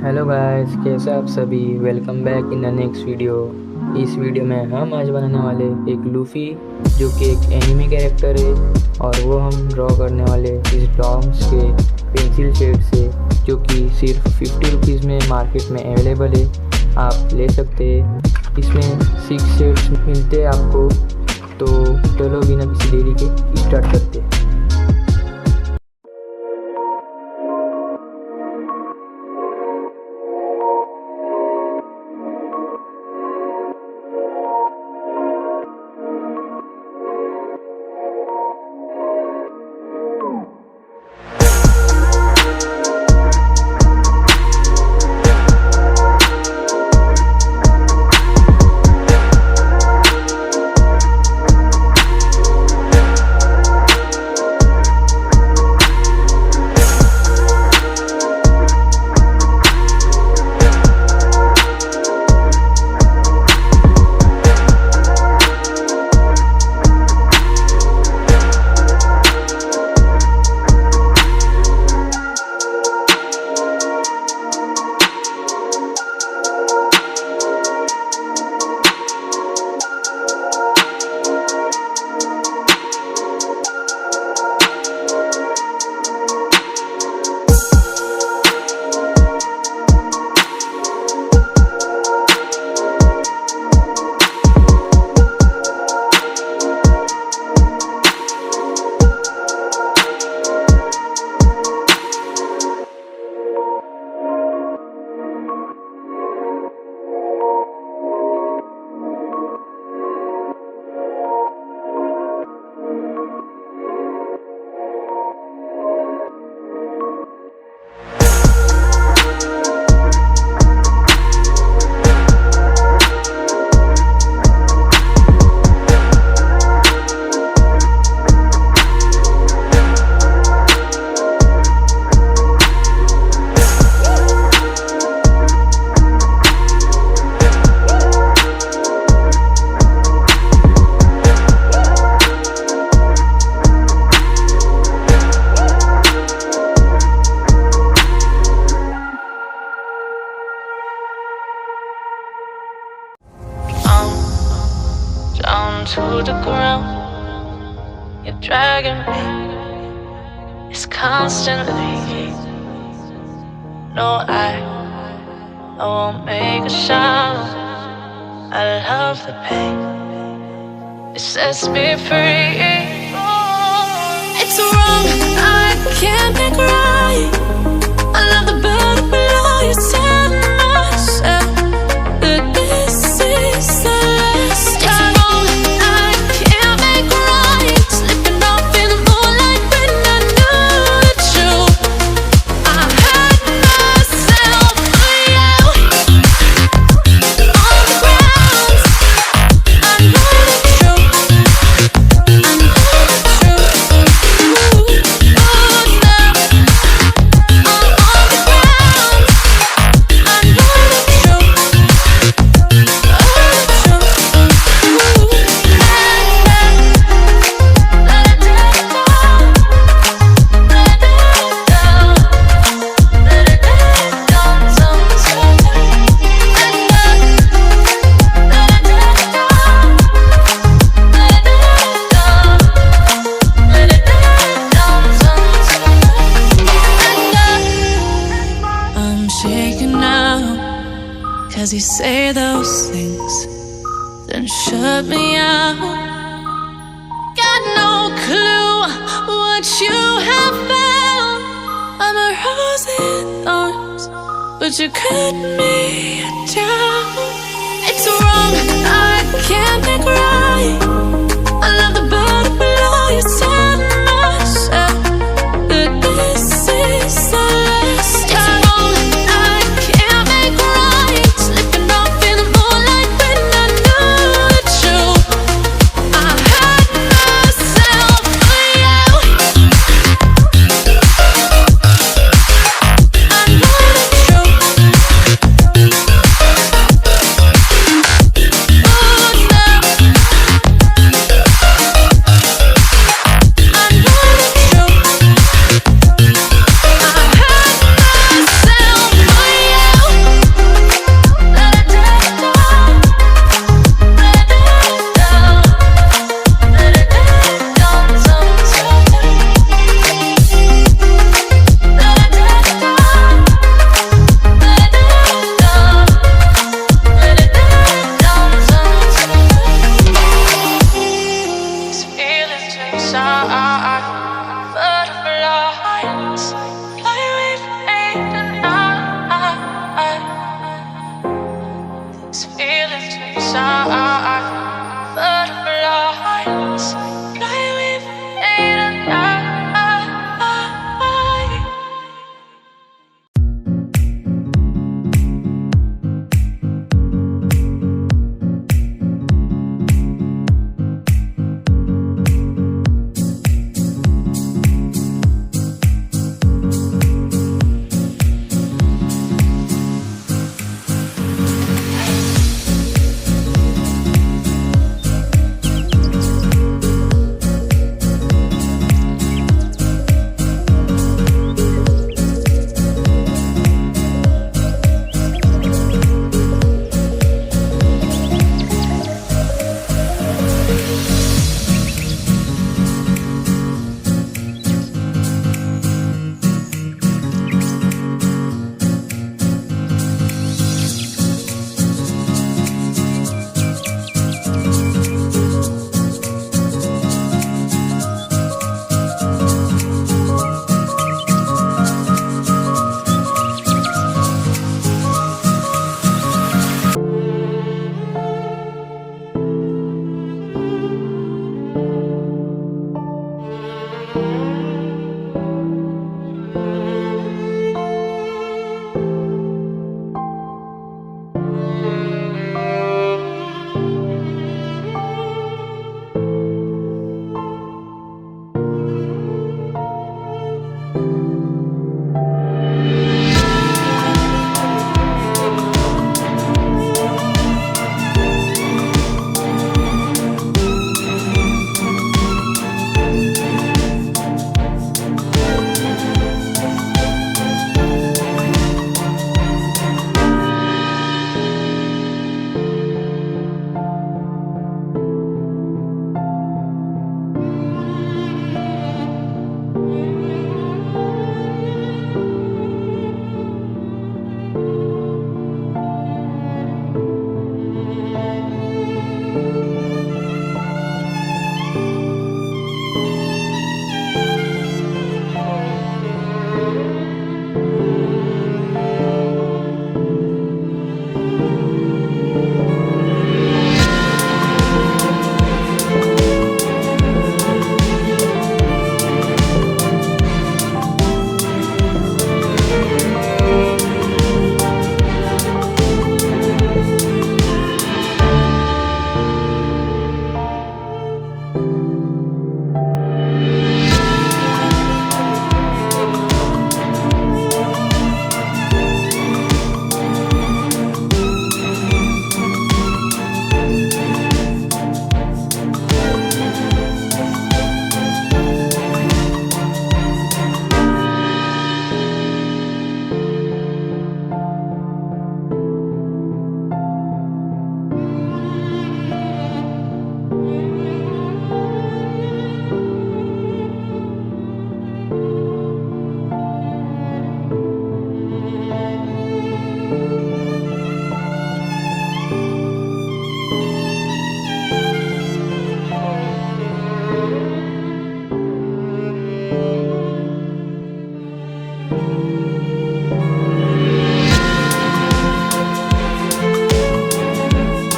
Hello guys, कैसे आप सभी। Welcome back in the next video. इस वीडियो में हम आज बनाने वाले एक लूफी जो कि एक एनिमे कैरेक्टर है और वो हम ड्रॉ करने वाले इस डॉम्स के पेंसिल शेड से, जो कि सिर्फ 50 रुपीज़ में मार्केट में अवेलेबल है, आप ले सकते हैं। इसमें 6 शेड्स मिलते हैं आपको। तो चलो बिना किसी देरी के स्टार्ट करते हैं। To the ground, you're dragging me. It's constantly. No, I won't make a sound. I love the pain. It sets me free. It's wrong, I can't make right. I love the better below. You tell myself that this is the last time. Cause you say those things, then shut me out. Got no clue what you have found. I'm a rose in thorns, but you cut me down. It's wrong, I can't make right.